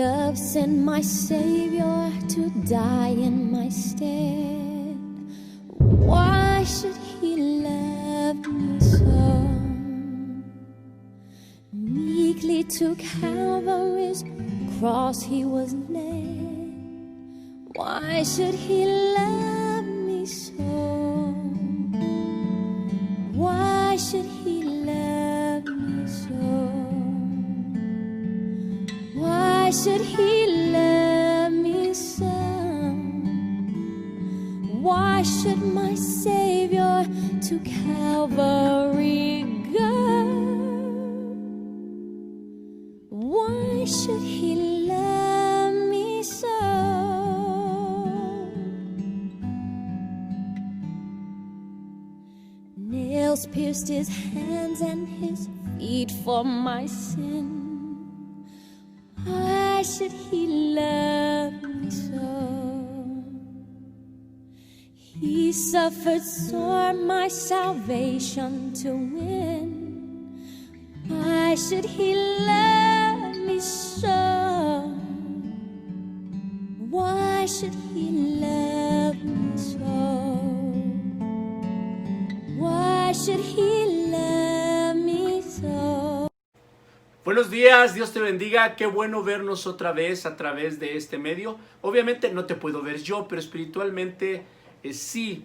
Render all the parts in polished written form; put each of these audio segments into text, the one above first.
love sent my Savior to die in my stead. Why should he love me so? Meekly to Calvary's cross he was led. Why should he love me so? Why should he love me so? Why should he love me so? Why should my Savior to Calvary go? Why should he love me so? Nails pierced his hands and his feet for my sin. Why should he love me so? He suffered sore my salvation to win. Why should he love me so? Why should he love me so? Why should he love me so? Buenos días, Dios te bendiga, qué bueno vernos otra vez a través de este medio. Obviamente no te puedo ver yo, pero espiritualmente sí,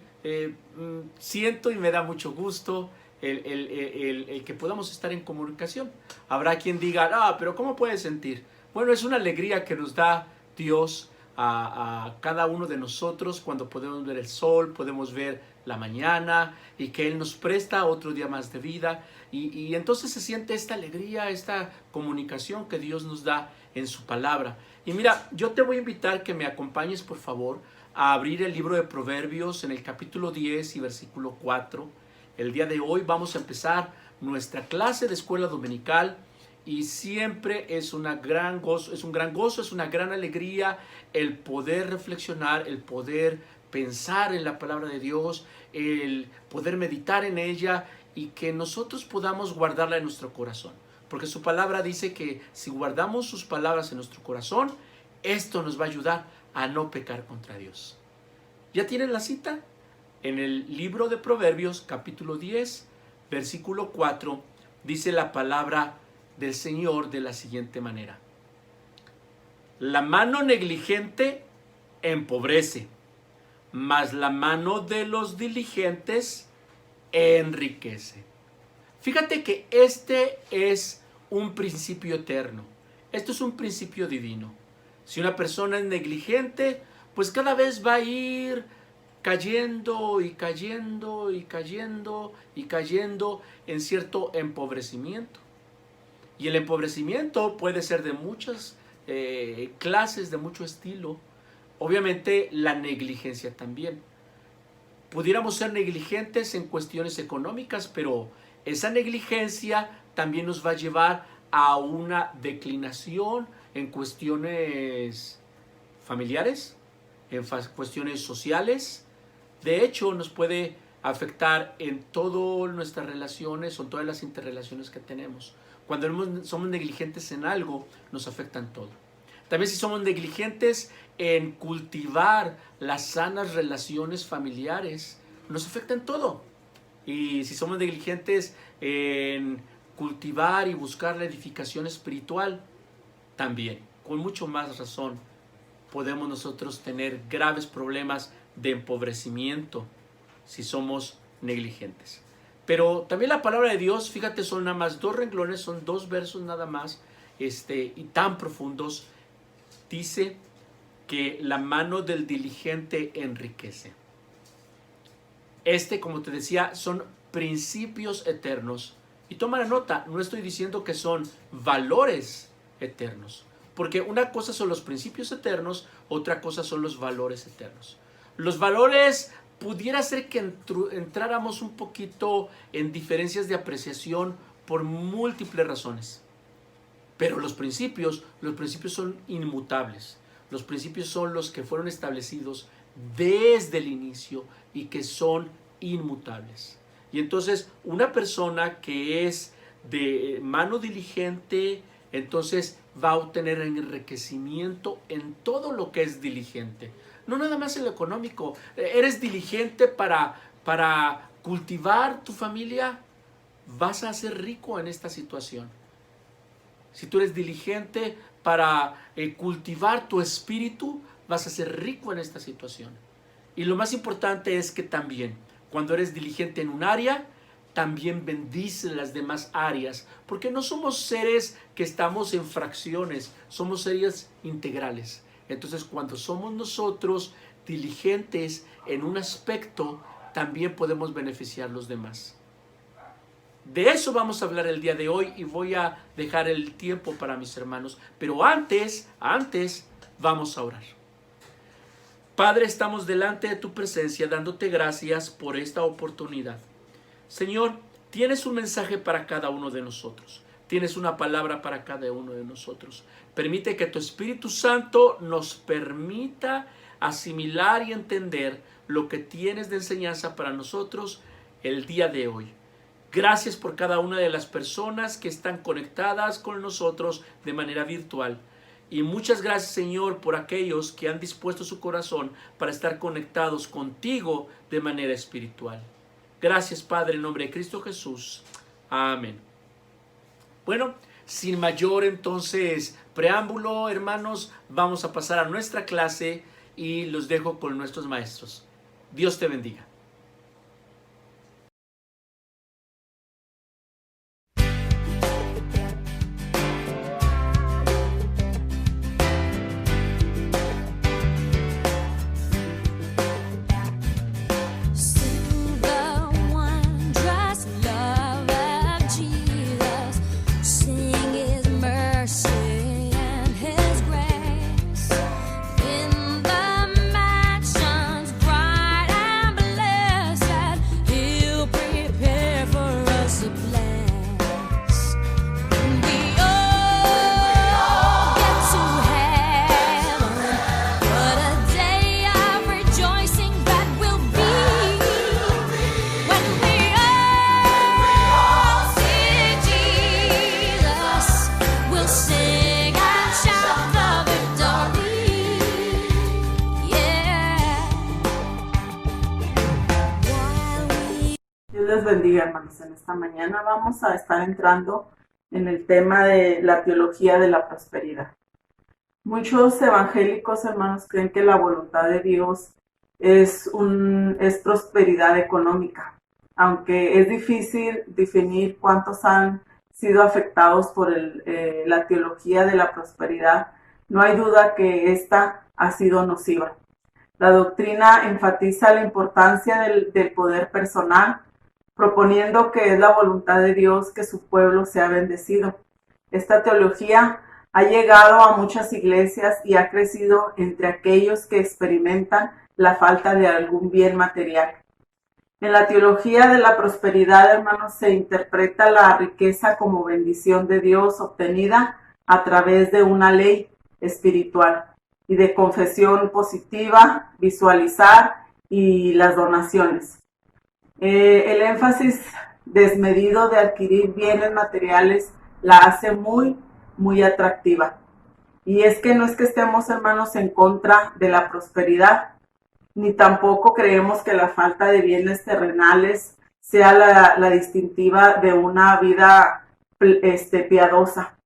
siento y me da mucho gusto el que podamos estar en comunicación. Habrá quien diga, pero ¿cómo puedes sentir? Bueno, es una alegría que nos da Dios a cada uno de nosotros cuando podemos ver el sol, podemos ver la mañana y que Él nos presta otro día más de vida y entonces se siente esta alegría, esta comunicación que Dios nos da en su palabra. Y mira, yo te voy a invitar que me acompañes por favor a abrir el libro de Proverbios en el capítulo 10 y versículo 4. El día de hoy vamos a empezar nuestra clase de escuela dominical y siempre es un gran gozo, es una gran alegría el poder reflexionar, el poder pensar en la palabra de Dios, el poder meditar en ella y que nosotros podamos guardarla en nuestro corazón. Porque su palabra dice que si guardamos sus palabras en nuestro corazón, esto nos va a ayudar a no pecar contra Dios. ¿Ya tienen la cita? En el libro de Proverbios, capítulo 10, versículo 4, dice la palabra del Señor de la siguiente manera. La mano negligente empobrece, mas la mano de los diligentes enriquece. Fíjate que este es un principio eterno. Esto es un principio divino. Si una persona es negligente, pues cada vez va a ir cayendo y cayendo y cayendo y cayendo en cierto empobrecimiento. Y el empobrecimiento puede ser de muchas clases, de mucho estilo. Obviamente la negligencia también. Pudiéramos ser negligentes en cuestiones económicas, pero esa negligencia también nos va a llevar a una declinación en cuestiones familiares, en cuestiones sociales. De hecho, nos puede afectar en todas nuestras relaciones o en todas las interrelaciones que tenemos. Cuando somos negligentes en algo, nos afecta en todo. También si somos negligentes en cultivar las sanas relaciones familiares, nos afecta en todo. Y si somos negligentes en cultivar y buscar la edificación espiritual, también, con mucho más razón, podemos nosotros tener graves problemas de empobrecimiento si somos negligentes. Pero también la palabra de Dios, fíjate, son nada más 2 renglones, son 2 versos nada más, y tan profundos. Dice que la mano del diligente enriquece. Como te decía, son principios eternos. Y toma la nota, no estoy diciendo que son valores eternos. Porque una cosa son los principios eternos, otra cosa son los valores eternos. Los valores pudiera ser que entráramos un poquito en diferencias de apreciación por múltiples razones. Pero los principios son inmutables. Los principios son los que fueron establecidos desde el inicio y que son inmutables. Y entonces una persona que es de mano diligente, entonces va a obtener enriquecimiento en todo lo que es diligente. No nada más en lo económico. ¿Eres diligente para cultivar tu familia? Vas a ser rico en esta situación. Si tú eres diligente para cultivar tu espíritu, vas a ser rico en esta situación. Y lo más importante es que también, cuando eres diligente en un área, también bendice las demás áreas, porque no somos seres que estamos en fracciones, somos seres integrales. Entonces, cuando somos nosotros diligentes en un aspecto, también podemos beneficiar a los demás. De eso vamos a hablar el día de hoy y voy a dejar el tiempo para mis hermanos. Pero antes vamos a orar. Padre, estamos delante de tu presencia dándote gracias por esta oportunidad. Señor, tienes un mensaje para cada uno de nosotros. Tienes una palabra para cada uno de nosotros. Permite que tu Espíritu Santo nos permita asimilar y entender lo que tienes de enseñanza para nosotros el día de hoy. Gracias por cada una de las personas que están conectadas con nosotros de manera virtual. Y muchas gracias, Señor, por aquellos que han dispuesto su corazón para estar conectados contigo de manera espiritual. Gracias, Padre, en nombre de Cristo Jesús. Amén. Bueno, sin mayor entonces preámbulo, hermanos, vamos a pasar a nuestra clase y los dejo con nuestros maestros. Dios te bendiga. Dios les bendiga, hermanos. En esta mañana vamos a estar entrando en el tema de la teología de la prosperidad. Muchos evangélicos, hermanos, creen que la voluntad de Dios es prosperidad económica, aunque es difícil definir cuántos han sido afectados por la teología de la prosperidad. No hay duda que esta ha sido nociva. La doctrina enfatiza la importancia del poder personal, proponiendo que es la voluntad de Dios que su pueblo sea bendecido. Esta teología ha llegado a muchas iglesias y ha crecido entre aquellos que experimentan la falta de algún bien material. En la teología de la prosperidad, hermanos, se interpreta la riqueza como bendición de Dios obtenida a través de una ley espiritual y de confesión positiva, visualizar y las donaciones. El énfasis desmedido de adquirir bienes materiales la hace muy, muy atractiva. Y es que no es que estemos, hermanos, en contra de la prosperidad, ni tampoco creemos que la falta de bienes terrenales sea la distintiva de una vida piadosa.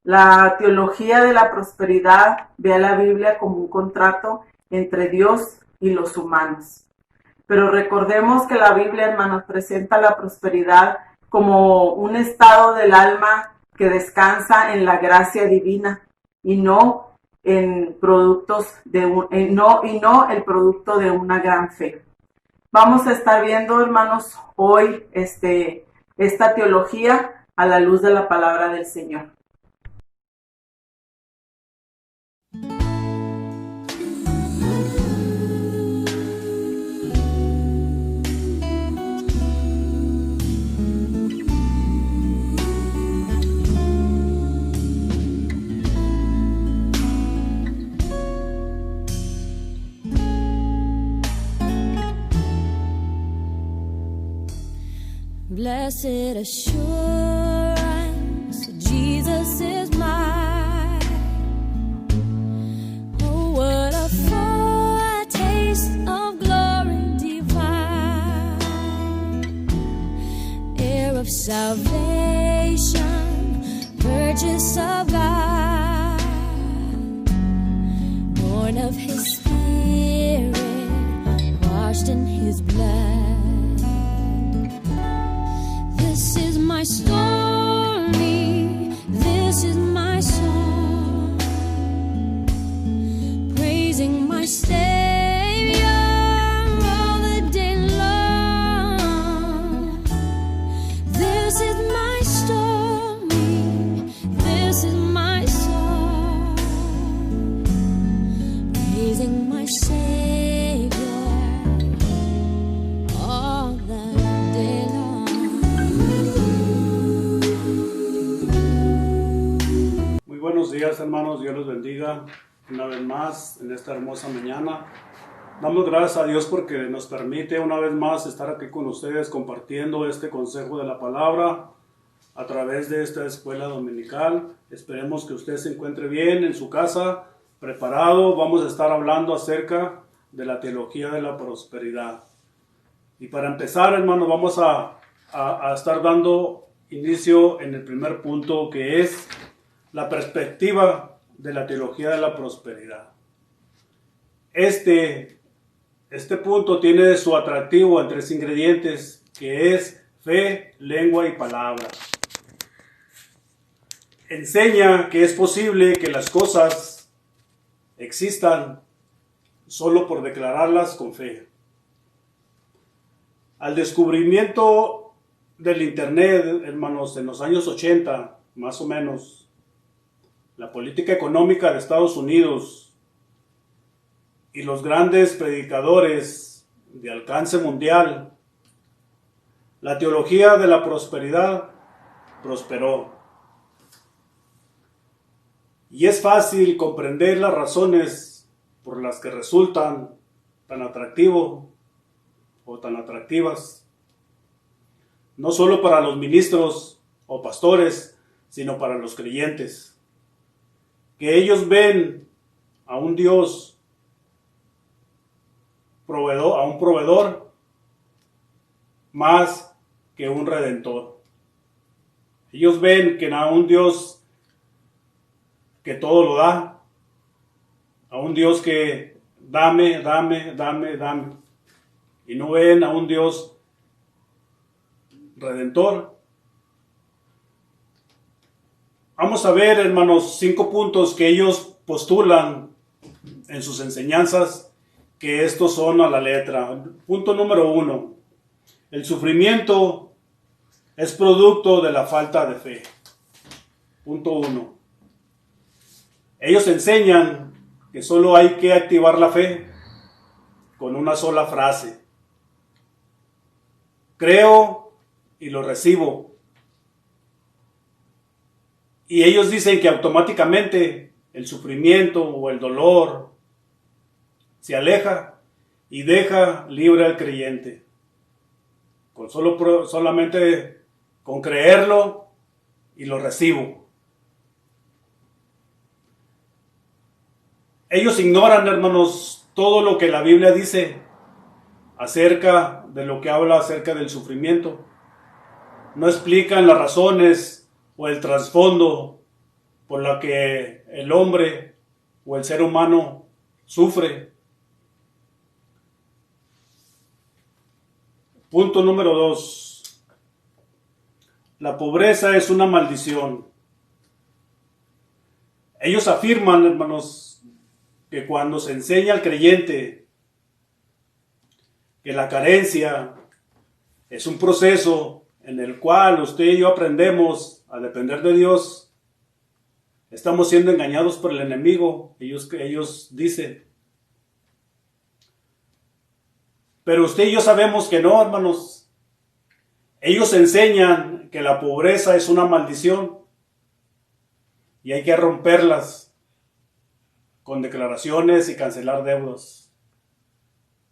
La teología de la prosperidad ve a la Biblia como un contrato entre Dios y los humanos. Pero recordemos que la Biblia, hermanos, presenta la prosperidad como un estado del alma que descansa en la gracia divina y no en productos no el producto de una gran fe. Vamos a estar viendo, hermanos, hoy esta teología a la luz de la palabra del Señor. Blessed assurance, Jesus is mine. of salvation, purchase of God, born of His Spirit, washed in His blood. This is my story, this is my song, praising my Savior all the day long. This is my story, this is my song, praising my Savior all the day long. Muy buenos días, hermanos, Dios los bendiga una vez más en esta hermosa mañana. Damos gracias a Dios porque nos permite una vez más estar aquí con ustedes compartiendo este consejo de la palabra a través de esta escuela dominical. Esperemos que usted se encuentre bien en su casa, preparado. Vamos a estar hablando acerca de la teología de la prosperidad. Y para empezar, hermanos, vamos a estar dando inicio en el primer punto, que es la perspectiva de la teología de la prosperidad. Este punto tiene su atractivo en 3 ingredientes, que es fe, lengua y palabra. Enseña que es posible que las cosas existan solo por declararlas con fe. Al descubrimiento del Internet, hermanos, en los años 80, más o menos, la política económica de Estados Unidos y los grandes predicadores de alcance mundial, la teología de la prosperidad prosperó. Y es fácil comprender las razones por las que resultan tan atractivo o tan atractivas, no solo para los ministros o pastores, sino para los creyentes, que ellos ven a un Dios proveedor, a un proveedor más que un redentor. Ellos ven que a un Dios que todo lo da, a un Dios que dame, y no ven a un Dios redentor. Vamos a ver, hermanos, 5 puntos que ellos postulan en sus enseñanzas, que estos son a la letra. Punto número 1. El sufrimiento es producto de la falta de fe. Punto 1. Ellos enseñan que solo hay que activar la fe con una sola frase. Creo y lo recibo. Y ellos dicen que automáticamente el sufrimiento o el dolor se aleja y deja libre al creyente. Solamente con creerlo y lo recibo. Ellos ignoran, hermanos, todo lo que la Biblia dice acerca de lo que habla acerca del sufrimiento. No explican las razones o el trasfondo por la que el hombre o el ser humano sufre. Punto número 2. La pobreza es una maldición. Ellos afirman, hermanos, que cuando se enseña al creyente que la carencia es un proceso en el cual usted y yo aprendemos a depender de Dios, estamos siendo engañados por el enemigo, ellos dicen. Pero usted y yo sabemos que no, hermanos. Ellos enseñan que la pobreza es una maldición y hay que romperlas con declaraciones y cancelar deudas.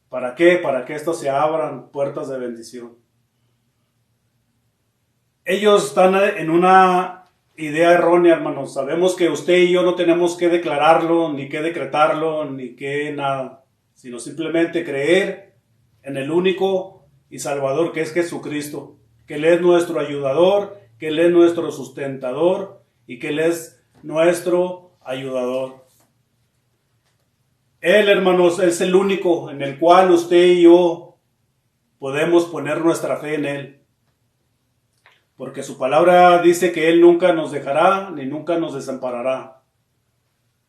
¿Para qué? Para que esto se abran puertas de bendición. Ellos están en una idea errónea, hermanos. Sabemos que usted y yo no tenemos que declararlo, ni que decretarlo, ni que nada, sino simplemente creer en el único y Salvador que es Jesucristo, que Él es nuestro ayudador, que Él es nuestro sustentador y que Él es nuestro ayudador. Él, hermanos, es el único en el cual usted y yo podemos poner nuestra fe en Él. Porque su palabra dice que Él nunca nos dejará ni nunca nos desamparará.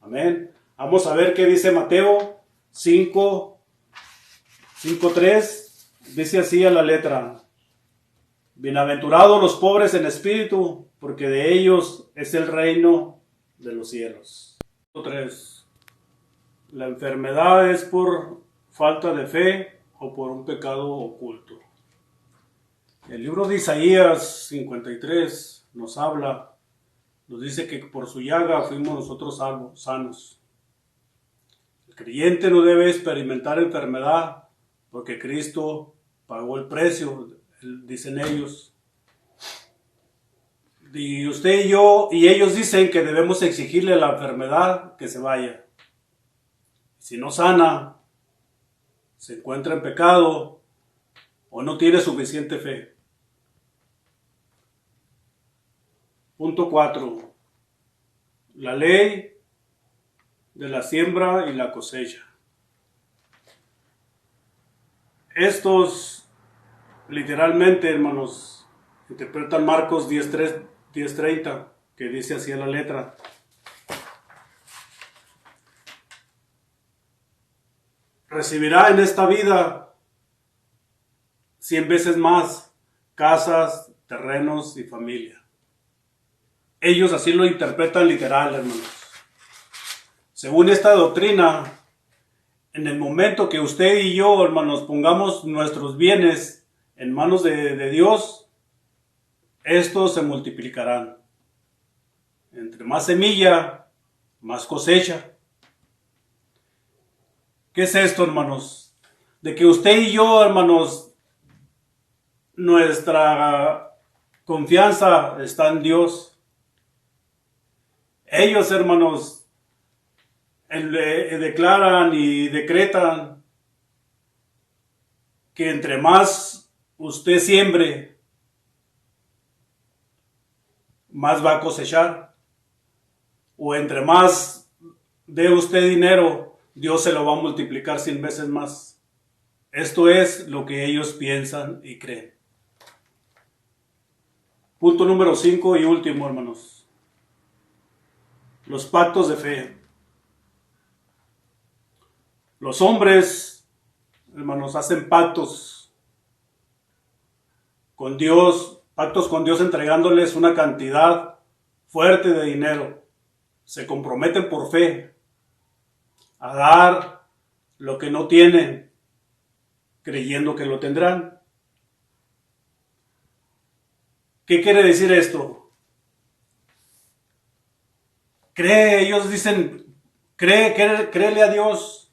Amén. Vamos a ver qué dice Mateo 5:3. Dice así a la letra: bienaventurados los pobres en espíritu, porque de ellos es el reino de los cielos. 3. La enfermedad es por falta de fe o por un pecado oculto. El libro de Isaías 53 nos habla, nos dice que por su llaga fuimos nosotros sanos. El creyente no debe experimentar enfermedad porque Cristo pagó el precio, dicen ellos. Y usted y yo, y ellos dicen que debemos exigirle a la enfermedad que se vaya. Si no sana, se encuentra en pecado o no tiene suficiente fe. Punto 4. La ley de la siembra y la cosecha. Estos literalmente, hermanos, interpretan Marcos 10:30, que dice así en la letra: recibirá en esta vida 100 veces más casas, terrenos y familia. Ellos así lo interpretan literal, hermanos. Según esta doctrina, en el momento que usted y yo, hermanos, pongamos nuestros bienes en manos de Dios, estos se multiplicarán. Entre más semilla, más cosecha. ¿Qué es esto, hermanos? De que usted y yo, hermanos, nuestra confianza está en Dios. Ellos, hermanos, declaran y decretan que entre más usted siembre, más va a cosechar. O entre más dé usted dinero, Dios se lo va a multiplicar 100 veces más. Esto es lo que ellos piensan y creen. Punto número 5 y último, hermanos. Los pactos de fe. Los hombres, hermanos, hacen pactos con Dios entregándoles una cantidad fuerte de dinero. Se comprometen por fe a dar lo que no tienen, creyendo que lo tendrán. ¿Qué quiere decir esto? Ellos dicen, créele a Dios,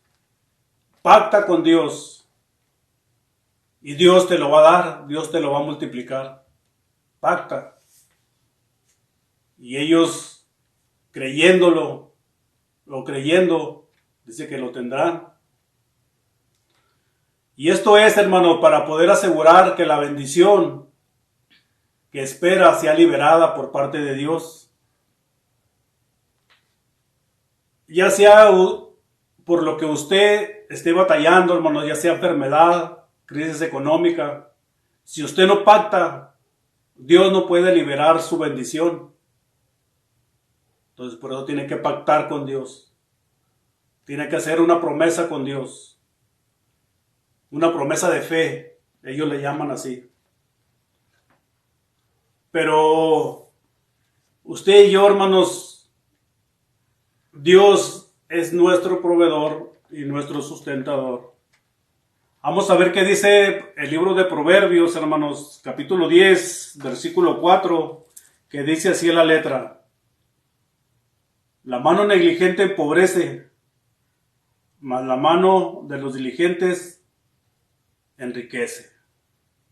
pacta con Dios, y Dios te lo va a dar, Dios te lo va a multiplicar. Pacta. Y ellos, creyendo, dice que lo tendrán. Y esto es, hermano, para poder asegurar que la bendición que espera sea liberada por parte de Dios. Ya sea por lo que usted esté batallando, hermano, ya sea enfermedad, crisis económica. Si usted no pacta, Dios no puede liberar su bendición. Entonces por eso tiene que pactar con Dios. Tiene que hacer una promesa con Dios. Una promesa de fe. Ellos le llaman así. Pero usted y yo, hermanos, Dios es nuestro proveedor y nuestro sustentador. Vamos a ver qué dice el libro de Proverbios, hermanos, capítulo 10, versículo 4, que dice así en la letra: la mano negligente empobrece, mas la mano de los diligentes enriquece.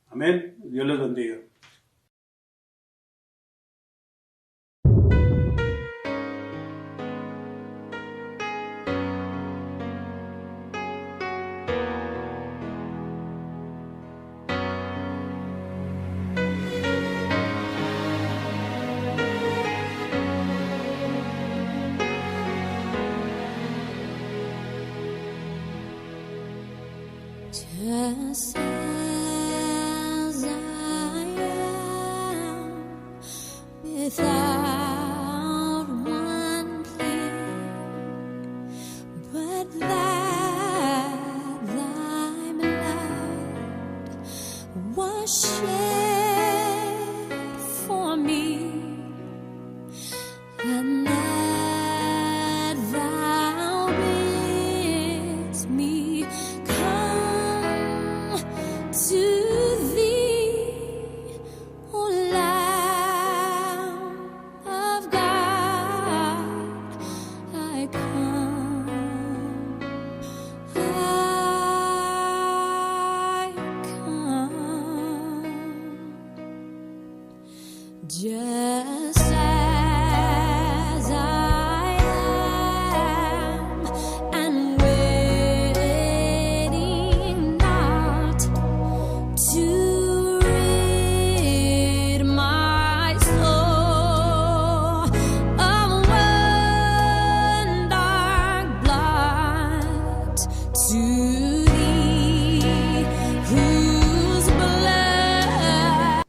Amén. Dios les bendiga. Just as I am, and waiting not to rid my soul of one dark blot, to thee whose blood.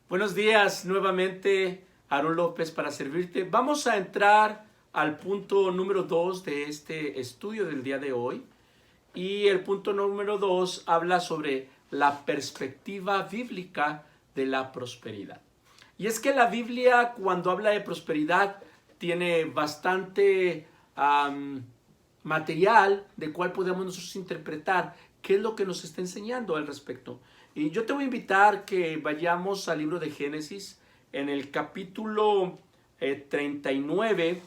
Buenos días, nuevamente Aarón López para servirte. Vamos a entrar al punto número 2 de este estudio del día de hoy. Y el punto número 2 habla sobre la perspectiva bíblica de la prosperidad. Y es que la Biblia, cuando habla de prosperidad, tiene bastante material de cual podemos nosotros interpretar qué es lo que nos está enseñando al respecto. Y yo te voy a invitar que vayamos al libro de Génesis, en el capítulo 39.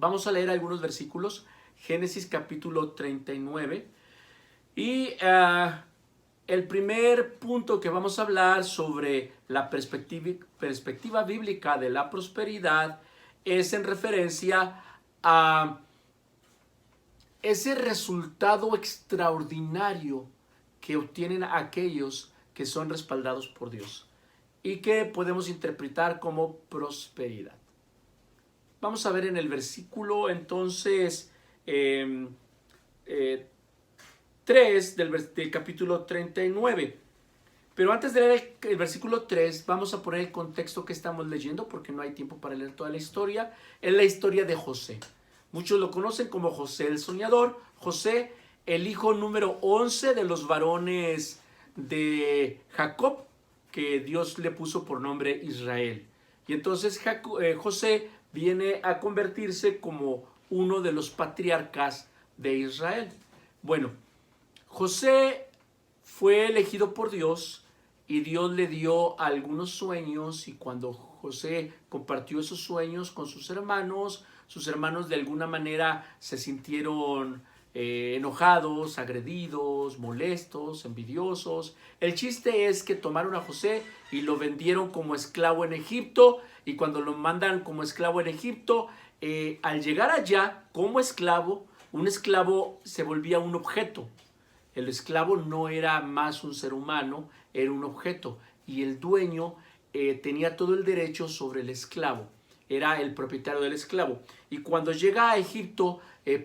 Vamos a leer algunos versículos. Génesis capítulo 39. Y el primer punto que vamos a hablar sobre la perspectiva bíblica de la prosperidad es en referencia a ese resultado extraordinario que obtienen aquellos que son respaldados por Dios y que podemos interpretar como prosperidad. Vamos a ver en el versículo entonces 3 del capítulo 39. Pero antes de leer el versículo 3, vamos a poner el contexto que estamos leyendo porque no hay tiempo para leer toda la historia. Es la historia de José. Muchos lo conocen como José el soñador. José, el hijo número 11 de los varones de Jacob, que Dios le puso por nombre Israel. Y entonces José viene a convertirse como uno de los patriarcas de Israel. Bueno, José fue elegido por Dios y Dios le dio algunos sueños, y cuando José compartió esos sueños con sus hermanos de alguna manera se sintieron enojados, agredidos, molestos, envidiosos. El chiste es que tomaron a José y lo vendieron como esclavo en Egipto, y cuando lo mandan como esclavo en Egipto, al llegar allá como esclavo, un esclavo se volvía un objeto. El esclavo no era más un ser humano, era un objeto, y el dueño tenía todo el derecho sobre el esclavo, era el propietario del esclavo. Y cuando llega a Egipto,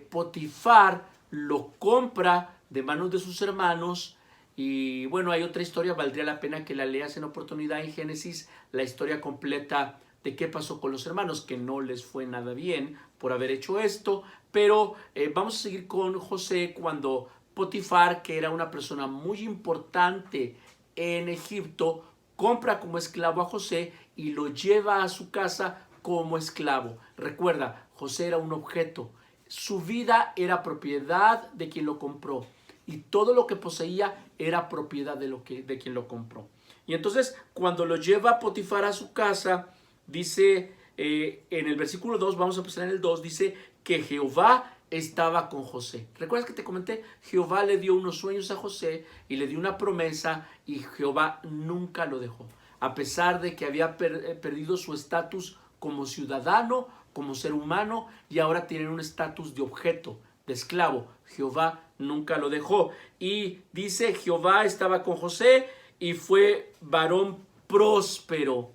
Potifar lo compra de manos de sus hermanos. Y bueno, hay otra historia, valdría la pena que la leas en oportunidad en Génesis, la historia completa de qué pasó con los hermanos, que no les fue nada bien por haber hecho esto. Pero vamos a seguir con José, cuando Potifar, que era una persona muy importante en Egipto, compra como esclavo a José y lo lleva a su casa como esclavo. Recuerda, José era un objeto. Su vida era propiedad de quien lo compró, y todo lo que poseía era propiedad de quien lo compró. Y entonces, cuando lo lleva Potifar a su casa, dice en el versículo 2, vamos a empezar en el 2, dice que Jehová estaba con José. ¿Recuerdas que te comenté? Jehová le dio unos sueños a José y le dio una promesa, y Jehová nunca lo dejó. A pesar de que había perdido su estatus como ciudadano, como ser humano, y ahora tienen un estatus de objeto, de esclavo, Jehová nunca lo dejó. Y dice, Jehová estaba con José y fue varón próspero.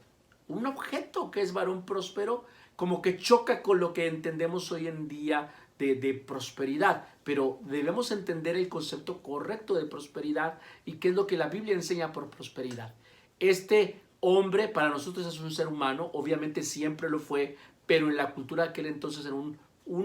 Un objeto que es varón próspero, como que choca con lo que entendemos hoy en día de prosperidad, pero debemos entender el concepto correcto de prosperidad y qué es lo que la Biblia enseña por prosperidad. Este hombre para nosotros es un ser humano, obviamente siempre lo fue, pero en la cultura de aquel entonces era un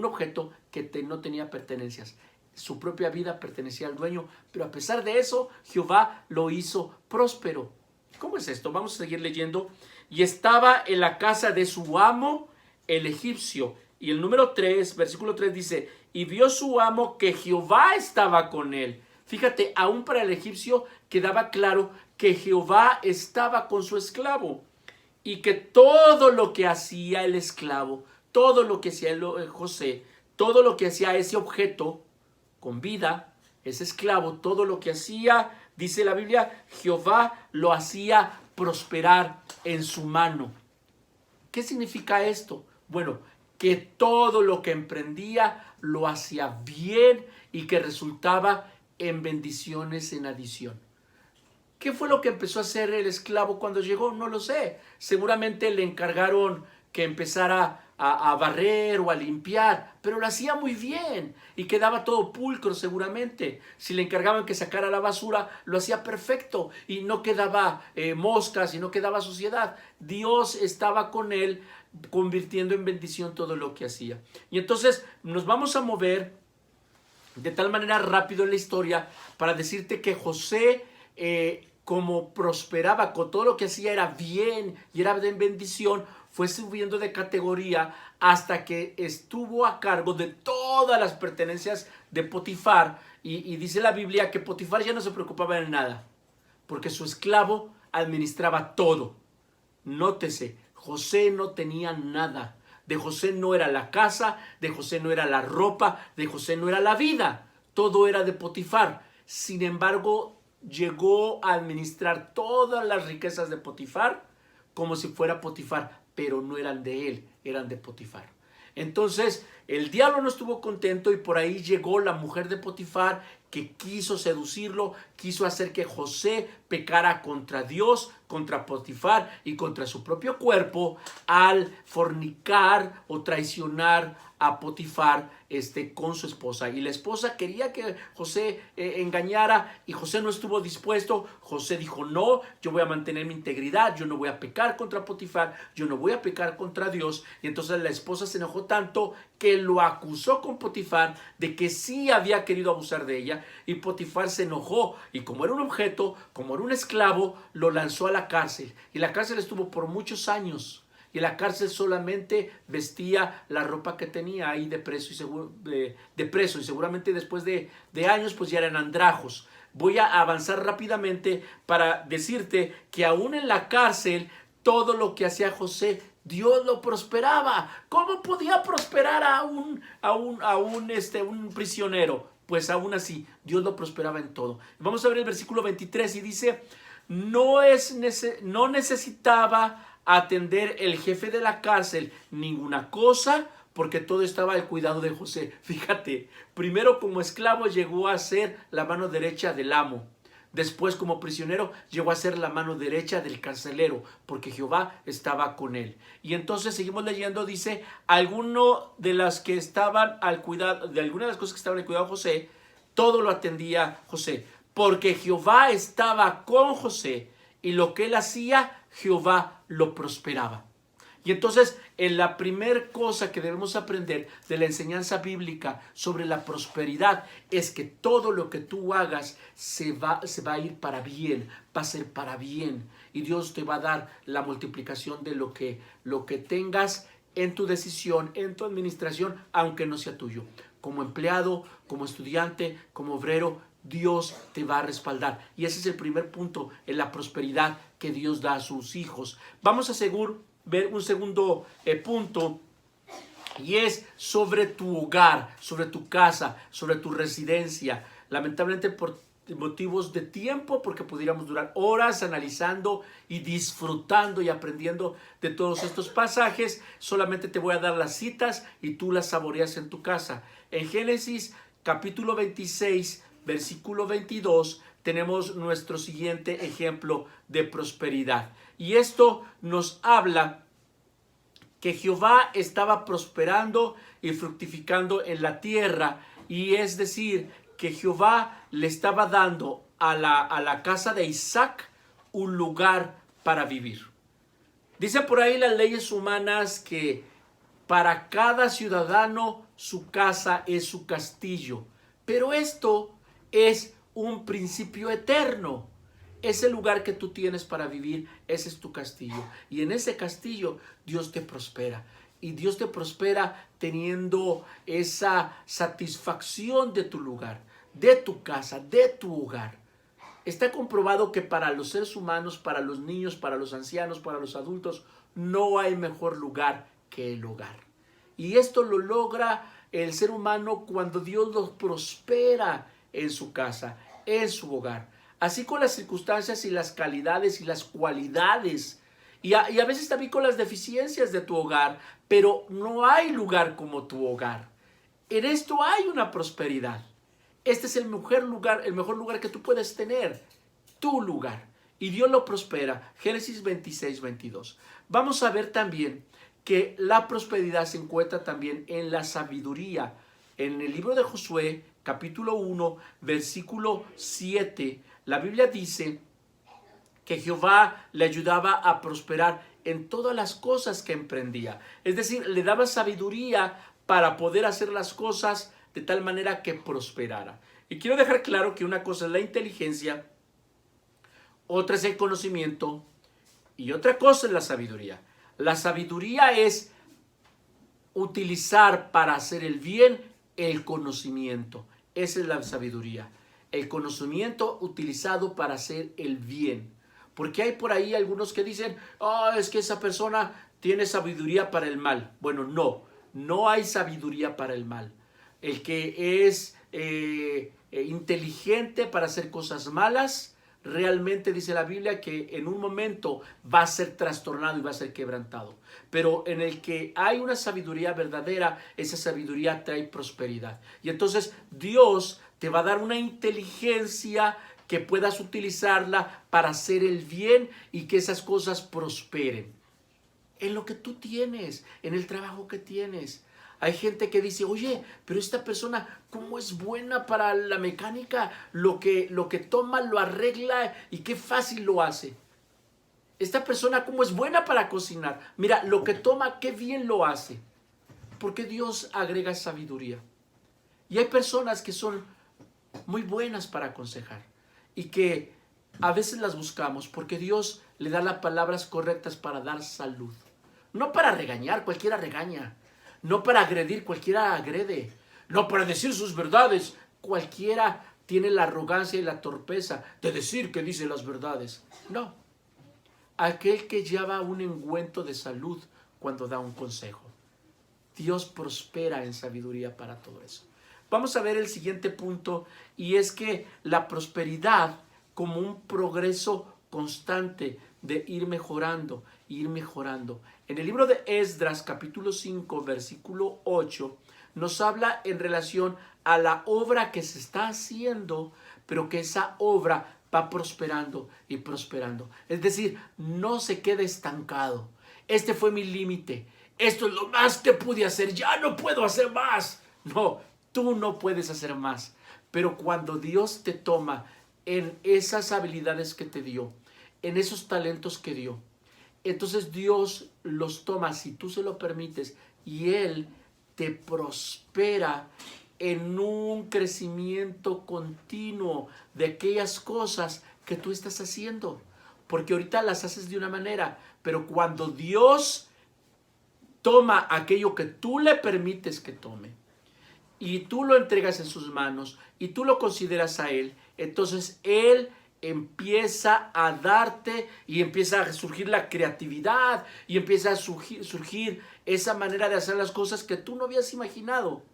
objeto que no tenía pertenencias. Su propia vida pertenecía al dueño, pero a pesar de eso, Jehová lo hizo próspero. ¿Cómo es esto? Vamos a seguir leyendo. Y estaba en la casa de su amo, el egipcio. Y el número 3, versículo 3 dice, y vio su amo que Jehová estaba con él. Fíjate, aún para el egipcio quedaba claro que Jehová estaba con su esclavo, y que todo lo que hacía el esclavo, todo lo que hacía José, todo lo que hacía ese objeto con vida, ese esclavo, todo lo que hacía, dice la Biblia, Jehová lo hacía prosperar en su mano. ¿Qué significa esto? Bueno, que todo lo que emprendía lo hacía bien y que resultaba en bendiciones en adición. ¿Qué fue lo que empezó a hacer el esclavo cuando llegó? No lo sé. Seguramente le encargaron que empezara a barrer o a limpiar, pero lo hacía muy bien y quedaba todo pulcro seguramente. Si le encargaban que sacara la basura, lo hacía perfecto y no quedaba moscas y no quedaba suciedad. Dios estaba con él, convirtiendo en bendición todo lo que hacía. Y entonces nos vamos a mover de tal manera rápido en la historia para decirte que José, como prosperaba, con todo lo que hacía era bien y era de bendición, fue subiendo de categoría hasta que estuvo a cargo de todas las pertenencias de Potifar. Y dice la Biblia que Potifar ya no se preocupaba de nada, porque su esclavo administraba todo. Nótese, José no tenía nada. De José no era la casa, de José no era la ropa, de José no era la vida. Todo era de Potifar. Sin embargo, llegó a administrar todas las riquezas de Potifar como si fuera Potifar, pero no eran de él, eran de Potifar. Entonces, el diablo no estuvo contento y por ahí llegó la mujer de Potifar que quiso seducirlo, quiso hacer que José pecara contra Dios, contra Potifar y contra su propio cuerpo al fornicar o traicionar a Potifar con su esposa. Y la esposa quería que José engañara y José no estuvo dispuesto. José dijo: no, yo voy a mantener mi integridad, yo no voy a pecar contra Potifar, yo no voy a pecar contra Dios. Y entonces la esposa se enojó tanto que lo acusó con Potifar de que sí había querido abusar de ella, y Potifar se enojó y como era un objeto, como era un esclavo, lo lanzó a la cárcel. Y la cárcel estuvo por muchos años. Y en la cárcel solamente vestía la ropa que tenía ahí de preso y seguramente después de años pues ya eran andrajos. Voy a avanzar rápidamente para decirte que aún en la cárcel todo lo que hacía José, Dios lo prosperaba. ¿Cómo podía prosperar a un prisionero? Pues aún así, Dios lo prosperaba en todo. Vamos a ver el versículo 23 y dice: no necesitaba atender el jefe de la cárcel ninguna cosa, porque todo estaba al cuidado de José. Fíjate, primero como esclavo llegó a ser la mano derecha del amo. Después como prisionero llegó a ser la mano derecha del carcelero, porque Jehová estaba con él. Y entonces seguimos leyendo, dice: alguno de las que estaban al cuidado, de algunas de las cosas que estaban al cuidado de José, todo lo atendía José, porque Jehová estaba con José, y lo que él hacía, Jehová lo prosperaba. Y entonces, en la primera cosa que debemos aprender de la enseñanza bíblica sobre la prosperidad es que todo lo que tú hagas se va a ir para bien, va a ser para bien. Y Dios te va a dar la multiplicación de lo que tengas en tu decisión, en tu administración, aunque no sea tuyo. Como empleado, como estudiante, como obrero, Dios te va a respaldar. Y ese es el primer punto en la prosperidad que Dios da a sus hijos. Vamos a ver un segundo punto, y es sobre tu hogar, sobre tu casa, sobre tu residencia. Lamentablemente por motivos de tiempo, porque pudiéramos durar horas analizando y disfrutando y aprendiendo de todos estos pasajes, solamente te voy a dar las citas y tú las saboreas en tu casa. En Génesis capítulo 26, versículo 22, tenemos nuestro siguiente ejemplo de prosperidad. Y esto nos habla que Jehová estaba prosperando y fructificando en la tierra. Y es decir, que Jehová le estaba dando a la casa de Isaac un lugar para vivir. Dice por ahí las leyes humanas que para cada ciudadano su casa es su castillo. Pero esto es un principio eterno. Ese lugar que tú tienes para vivir, ese es tu castillo. Y en ese castillo Dios te prospera. Y Dios te prospera teniendo esa satisfacción de tu lugar, de tu casa, de tu hogar. Está comprobado que para los seres humanos, para los niños, para los ancianos, para los adultos, no hay mejor lugar que el hogar. Y esto lo logra el ser humano cuando Dios los prospera en su casa, en su hogar. Así con las circunstancias y las calidades y las cualidades y a veces también con las deficiencias de tu hogar, pero no hay lugar como tu hogar. En esto hay una prosperidad. Este es el mejor lugar que tú puedes tener, tu lugar. Y Dios lo prospera. Génesis 26, 22. Vamos a ver también que la prosperidad se encuentra también en la sabiduría. En el libro de Josué, capítulo 1, versículo 7, la Biblia dice que Jehová le ayudaba a prosperar en todas las cosas que emprendía. Es decir, le daba sabiduría para poder hacer las cosas de tal manera que prosperara. Y quiero dejar claro que una cosa es la inteligencia, otra es el conocimiento y otra cosa es la sabiduría. La sabiduría es utilizar para hacer el bien el conocimiento. Esa es la sabiduría. El conocimiento utilizado para hacer el bien. Porque hay por ahí algunos que dicen, es que esa persona tiene sabiduría para el mal. Bueno, no hay sabiduría para el mal. El que es inteligente para hacer cosas malas, realmente dice la Biblia que en un momento va a ser trastornado y va a ser quebrantado. Pero en el que hay una sabiduría verdadera, esa sabiduría trae prosperidad. Y entonces Dios te va a dar una inteligencia que puedas utilizarla para hacer el bien y que esas cosas prosperen. En lo que tú tienes, en el trabajo que tienes. Hay gente que dice, oye, pero esta persona, ¿cómo es buena para la mecánica? Lo que toma lo arregla y qué fácil lo hace. Esta persona, ¿cómo es buena para cocinar? Mira, lo que toma, qué bien lo hace. Porque Dios agrega sabiduría. Y hay personas que son muy buenas para aconsejar y que a veces las buscamos porque Dios le da las palabras correctas para dar salud. No para regañar, cualquiera regaña. No para agredir, cualquiera agrede. No para decir sus verdades, cualquiera tiene la arrogancia y la torpeza de decir que dice las verdades. No. Aquel que lleva un ungüento de salud cuando da un consejo. Dios prospera en sabiduría para todo eso. Vamos a ver el siguiente punto, y es que la prosperidad como un progreso constante de ir mejorando, ir mejorando. En el libro de Esdras, capítulo 5, versículo 8, nos habla en relación a la obra que se está haciendo, pero que esa obra va prosperando y prosperando. Es decir, no se queda estancado. Este fue mi límite. Esto es lo más que pude hacer. Ya no puedo hacer más. No, tú no puedes hacer más. Pero cuando Dios te toma en esas habilidades que te dio, en esos talentos que dio, entonces Dios los toma, si tú se lo permites, y Él te prospera en un crecimiento continuo de aquellas cosas que tú estás haciendo. Porque ahorita las haces de una manera, pero cuando Dios toma aquello que tú le permites que tome, y tú lo entregas en sus manos, y tú lo consideras a Él, entonces Él empieza a darte y empieza a surgir la creatividad y empieza a surgir esa manera de hacer las cosas que tú no habías imaginado,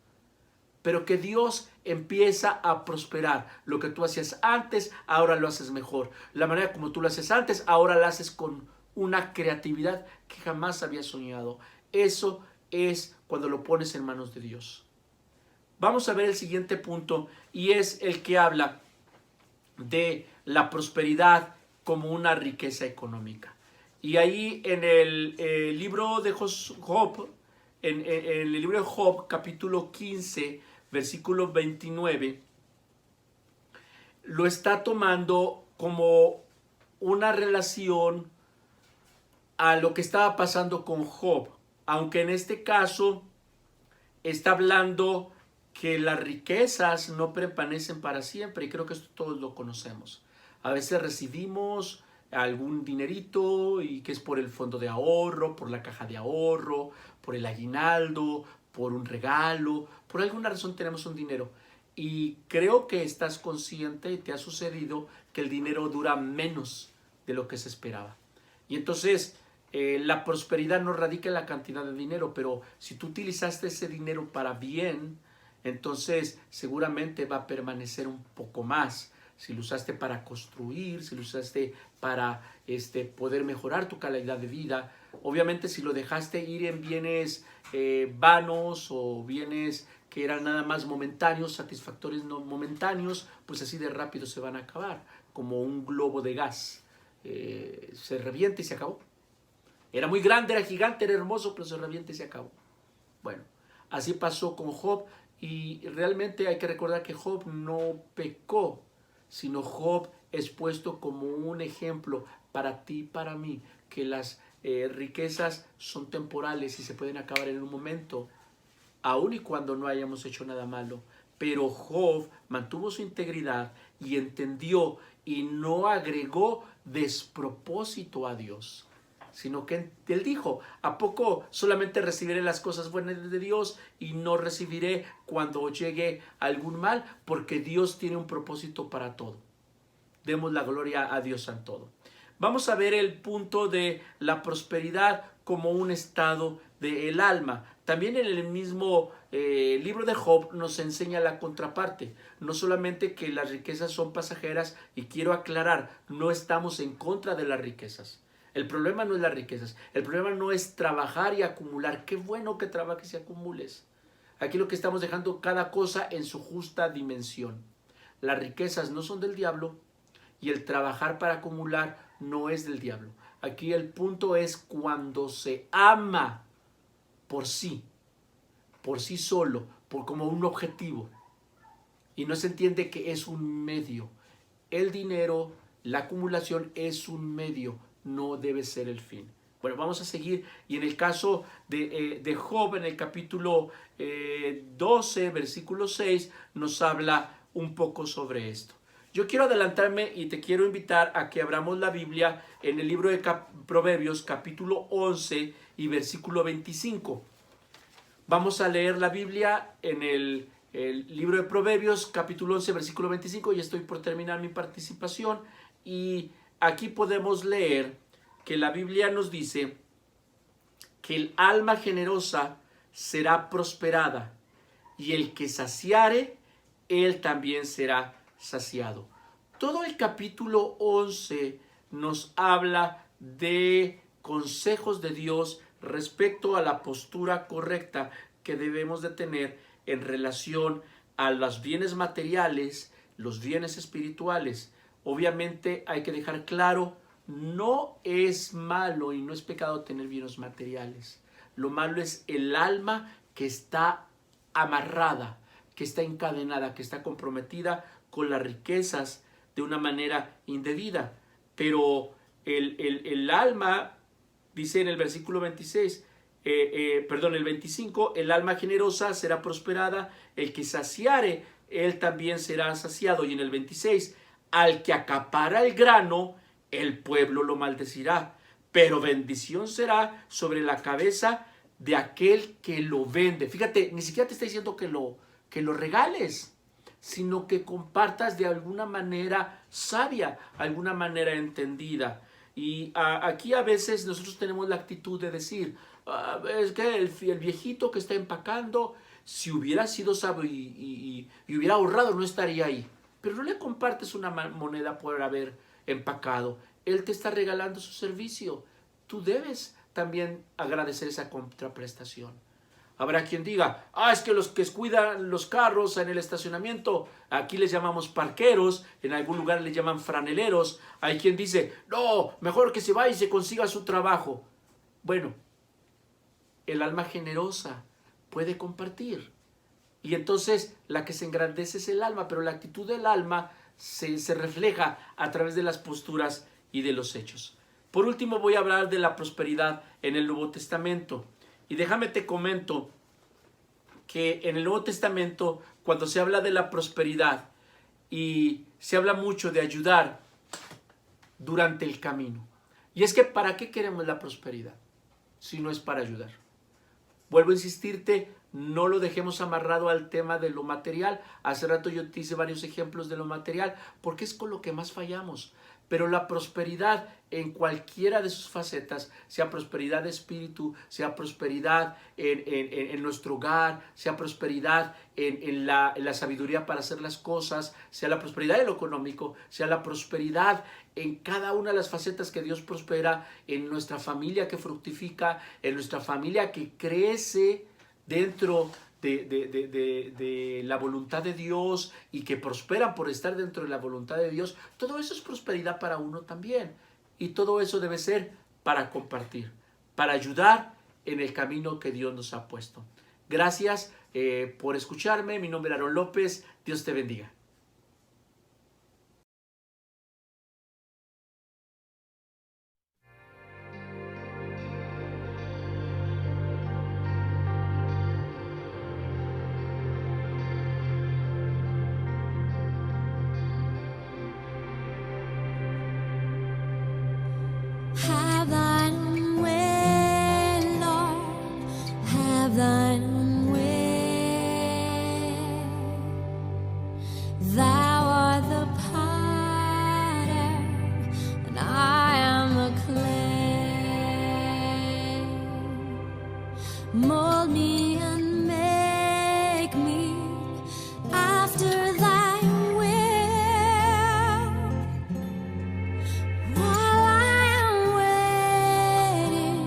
pero que Dios empieza a prosperar. Lo que tú hacías antes, ahora lo haces mejor. La manera como tú lo haces antes, ahora lo haces con una creatividad que jamás habías soñado. Eso es cuando lo pones en manos de Dios. Vamos a ver el siguiente punto, y es el que habla de la prosperidad como una riqueza económica. Y ahí en el libro de Job, en el libro de Job, capítulo 15, versículo 29, lo está tomando como una relación a lo que estaba pasando con Job, aunque en este caso está hablando que las riquezas no permanecen para siempre, y creo que esto todos lo conocemos. A veces recibimos algún dinerito y que es por el fondo de ahorro, por la caja de ahorro, por el aguinaldo, por un regalo, por alguna razón tenemos un dinero. Y creo que estás consciente y te ha sucedido que el dinero dura menos de lo que se esperaba. Y entonces la prosperidad no radica en la cantidad de dinero, pero si tú utilizaste ese dinero para bien, entonces seguramente va a permanecer un poco más. si lo usaste para construir, si lo usaste para poder mejorar tu calidad de vida. Obviamente si lo dejaste ir en bienes vanos o bienes que eran nada más momentáneos, satisfactorios no momentáneos, pues así de rápido se van a acabar, como un globo de gas. Se revienta y se acabó. Era muy grande, era gigante, era hermoso, pero se revienta y se acabó. Bueno, así pasó con Job, y realmente hay que recordar que Job no pecó, sino Job es puesto como un ejemplo para ti y para mí, que las riquezas son temporales y se pueden acabar en un momento, aun y cuando no hayamos hecho nada malo. Pero Job mantuvo su integridad y entendió y no agregó despropósito a Dios, sino que él dijo, ¿a poco solamente recibiré las cosas buenas de Dios y no recibiré cuando llegue algún mal? Porque Dios tiene un propósito para todo. Demos la gloria a Dios en todo. Vamos a ver el punto de la prosperidad como un estado del alma. También en el mismo libro de Job nos enseña la contraparte. No solamente que las riquezas son pasajeras, y quiero aclarar, no estamos en contra de las riquezas. El problema no es las riquezas, el problema no es trabajar y acumular. Qué bueno que trabajes y acumules. Aquí lo que estamos dejando cada cosa en su justa dimensión. Las riquezas no son del diablo y el trabajar para acumular no es del diablo. Aquí el punto es cuando se ama por sí solo, como un objetivo, y no se entiende que es un medio. El dinero, la acumulación es un medio, no debe ser el fin. Bueno, vamos a seguir, y en el caso de Job, en el capítulo 12, versículo 6, nos habla un poco sobre esto. Yo quiero adelantarme y te quiero invitar a que abramos la Biblia en el libro de Proverbios, capítulo 11 y versículo 25. Vamos a leer la Biblia en el libro de Proverbios, capítulo 11, versículo 25. Ya estoy por terminar mi participación, y aquí podemos leer que la Biblia nos dice que el alma generosa será prosperada, y el que saciare, él también será saciado. Todo el capítulo 11 nos habla de consejos de Dios respecto a la postura correcta que debemos de tener en relación a los bienes materiales, los bienes espirituales. Obviamente hay que dejar claro, no es malo y no es pecado tener bienes materiales. Lo malo es el alma que está amarrada, que está encadenada, que está comprometida con las riquezas de una manera indebida. Pero el alma, dice en el versículo 26, el 25, el alma generosa será prosperada, el que saciare, él también será saciado. Y en el 26, al que acapara el grano, el pueblo lo maldecirá, pero bendición será sobre la cabeza de aquel que lo vende. Fíjate, ni siquiera te está diciendo que lo regales, sino que compartas de alguna manera sabia, alguna manera entendida. Y aquí a veces nosotros tenemos la actitud de decir, es que el viejito que está empacando, si hubiera sido sabio y hubiera ahorrado, no estaría ahí. Pero no le compartes una moneda por haber empacado. Él te está regalando su servicio. Tú debes también agradecer esa contraprestación. Habrá quien diga, es que los que cuidan los carros en el estacionamiento, aquí les llamamos parqueros, en algún lugar les llaman franeleros. Hay quien dice, no, mejor que se vaya y se consiga su trabajo. Bueno, el alma generosa puede compartir. Y entonces la que se engrandece es el alma, pero la actitud del alma se refleja a través de las posturas y de los hechos. Por último, voy a hablar de la prosperidad en el Nuevo Testamento. Y déjame te comento que en el Nuevo Testamento, cuando se habla de la prosperidad y se habla mucho de ayudar durante el camino. Y es que ¿para qué queremos la prosperidad si no es para ayudar? Vuelvo a insistirte, no lo dejemos amarrado al tema de lo material. Hace rato yo te hice varios ejemplos de lo material porque es con lo que más fallamos. pero la prosperidad en cualquiera de sus facetas, sea prosperidad de espíritu, sea prosperidad en nuestro hogar, sea prosperidad en la sabiduría para hacer las cosas, sea la prosperidad en lo económico, sea la prosperidad en cada una de las facetas que Dios prospera, en nuestra familia que fructifica, en nuestra familia que crece dentro de la voluntad de Dios y que prosperan por estar dentro de la voluntad de Dios. Todo eso es prosperidad para uno también. Y todo eso debe ser para compartir, para ayudar en el camino que Dios nos ha puesto. Gracias por escucharme. Mi nombre es Aaron López. Dios te bendiga. Have thine own way, Lord, have thine own way. Thou art the potter, and I am the clay. Mold me and make me after thy will. While I am waiting,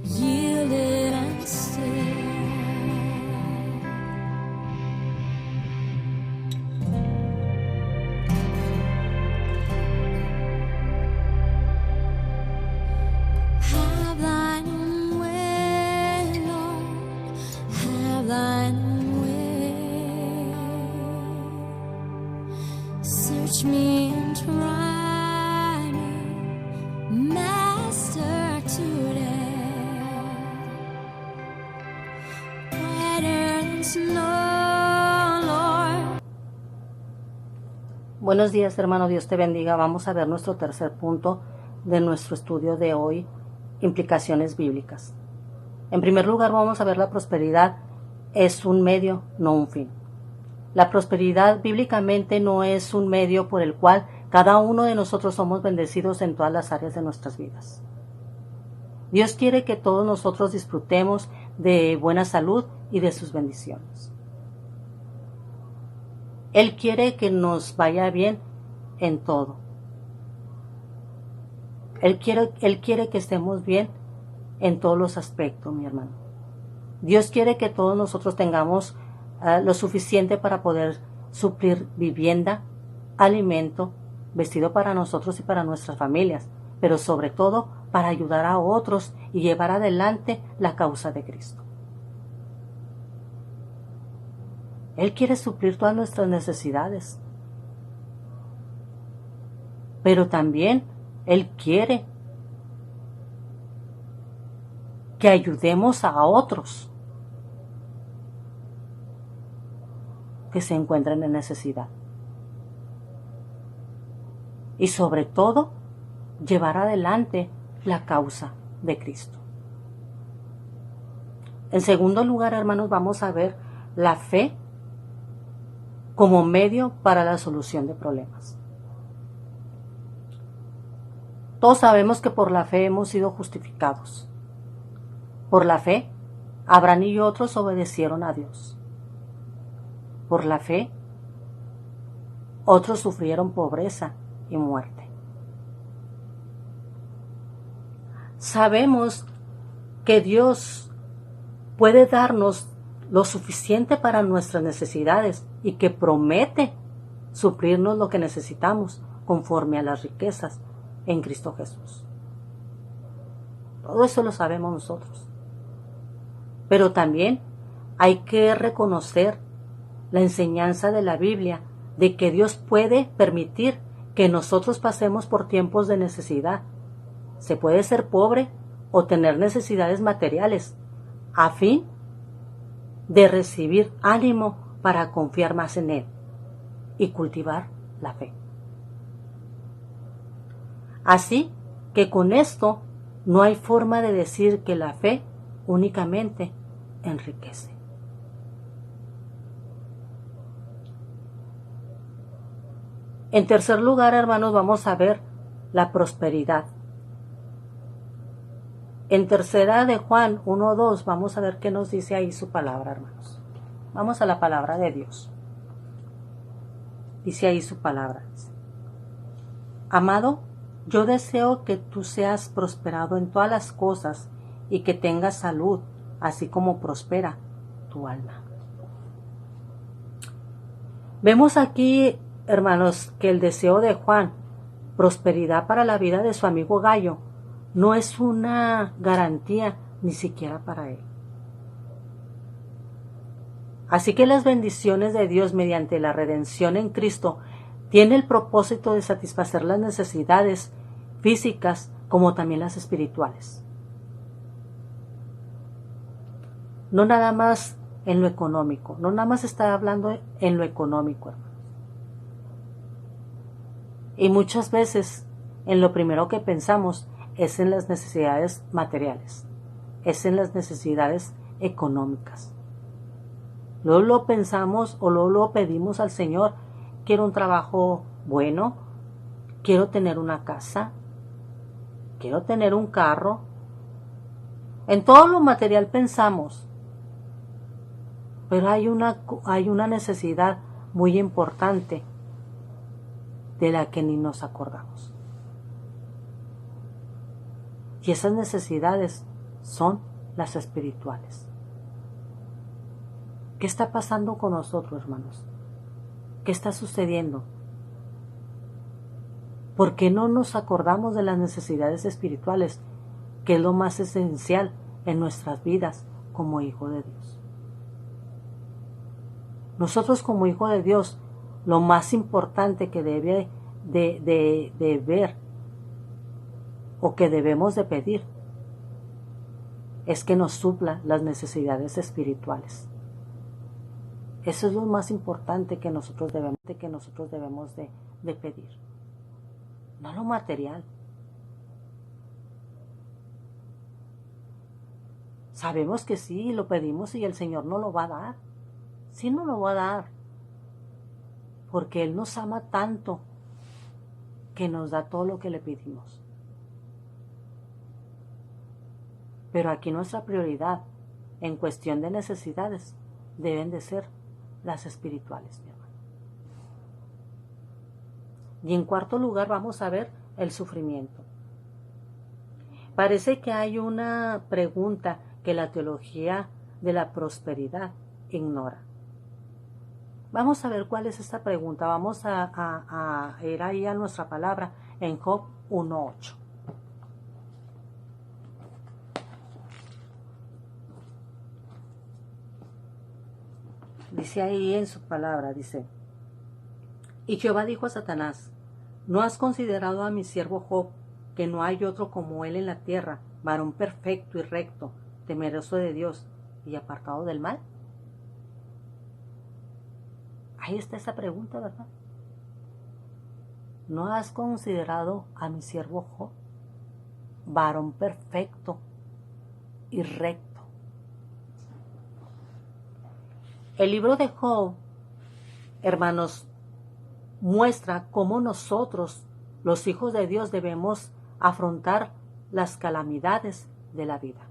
yielded and still. Have thine own way, Lord, have thine own way. Search me and try me, Master, today. Whiter than snow, Lord. Buenos días, hermano, Dios te bendiga. Vamos a ver nuestro tercer punto de nuestro estudio de hoy, implicaciones bíblicas. En primer lugar, vamos a ver la prosperidad es un medio, no un fin. La prosperidad bíblicamente no es un medio por el cual cada uno de nosotros somos bendecidos en todas las áreas de nuestras vidas. Dios quiere que todos nosotros disfrutemos de buena salud y de sus bendiciones. Él quiere que nos vaya bien en todo. Él quiere que estemos bien en todos los aspectos, mi hermano. Dios quiere que todos nosotros tengamos lo suficiente para poder suplir vivienda, alimento, vestido para nosotros y para nuestras familias, pero sobre todo para ayudar a otros y llevar adelante la causa de Cristo. Él quiere suplir todas nuestras necesidades, pero también Él quiere que ayudemos a otros que se encuentren en necesidad. Y sobre todo, llevar adelante la causa de Cristo. En segundo lugar, hermanos, vamos a ver la fe como medio para la solución de problemas. Todos sabemos que por la fe hemos sido justificados. Por la fe, Abraham y otros obedecieron a Dios. Por la fe, otros sufrieron pobreza y muerte. Sabemos que Dios puede darnos lo suficiente para nuestras necesidades y que promete suplirnos lo que necesitamos conforme a las riquezas en Cristo Jesús. Todo eso lo sabemos nosotros. Pero también hay que reconocer la enseñanza de la Biblia de que Dios puede permitir que nosotros pasemos por tiempos de necesidad. Se puede ser pobre o tener necesidades materiales a fin de recibir ánimo para confiar más en Él y cultivar la fe. Así que con esto no hay forma de decir que la fe únicamente enriquece. En tercer lugar, hermanos, vamos a ver la prosperidad. En tercera de Juan 1:2, vamos a ver qué nos dice ahí su palabra, hermanos. Vamos a la palabra de Dios. Dice ahí su palabra. Amado, yo deseo que tú seas prosperado en todas las cosas y que tengas salud, así como prospera tu alma. Vemos aquí, hermanos, que el deseo de Juan, prosperidad para la vida de su amigo Gallo, no es una garantía ni siquiera para él. Así que las bendiciones de Dios mediante la redención en Cristo tiene el propósito de satisfacer las necesidades físicas como también las espirituales. No nada más en lo económico, no nada más está hablando en lo económico, hermanos. Y muchas veces en lo primero que pensamos es en las necesidades materiales, es en las necesidades económicas. Luego lo pensamos o luego lo pedimos al Señor, quiero un trabajo bueno, quiero tener una casa, quiero tener un carro. En todo lo material pensamos, pero hay una necesidad muy importante de la que ni nos acordamos. Y esas necesidades son las espirituales. ¿Qué está pasando con nosotros, hermanos? ¿Qué está sucediendo? ¿Por qué no nos acordamos de las necesidades espirituales, que es lo más esencial en nuestras vidas como hijo de Dios? Nosotros como hijo de Dios, lo más importante que debe de ver o que debemos de pedir es que nos supla las necesidades espirituales. Eso es lo más importante que nosotros debemos de pedir, no lo material. Sabemos que sí, lo pedimos y el Señor nos lo va a dar. Sí nos lo va a dar, porque Él nos ama tanto que nos da todo lo que le pedimos. Pero aquí nuestra prioridad en cuestión de necesidades deben de ser las espirituales, mi hermano. Y en cuarto lugar vamos a ver el sufrimiento. Parece que hay una pregunta que la teología de la prosperidad ignora. Vamos a ver cuál es esta pregunta. Vamos a ir ahí a nuestra palabra en Job 1:8. Dice ahí en su palabra, dice: Y Jehová dijo a Satanás: ¿No has considerado a mi siervo Job, que no hay otro como él en la tierra, varón perfecto y recto, temeroso de Dios y apartado del mal? Ahí está esa pregunta, ¿verdad? ¿No has considerado a mi siervo Job, varón perfecto y recto? El libro de Job, hermanos, muestra cómo nosotros, los hijos de Dios, debemos afrontar las calamidades de la vida.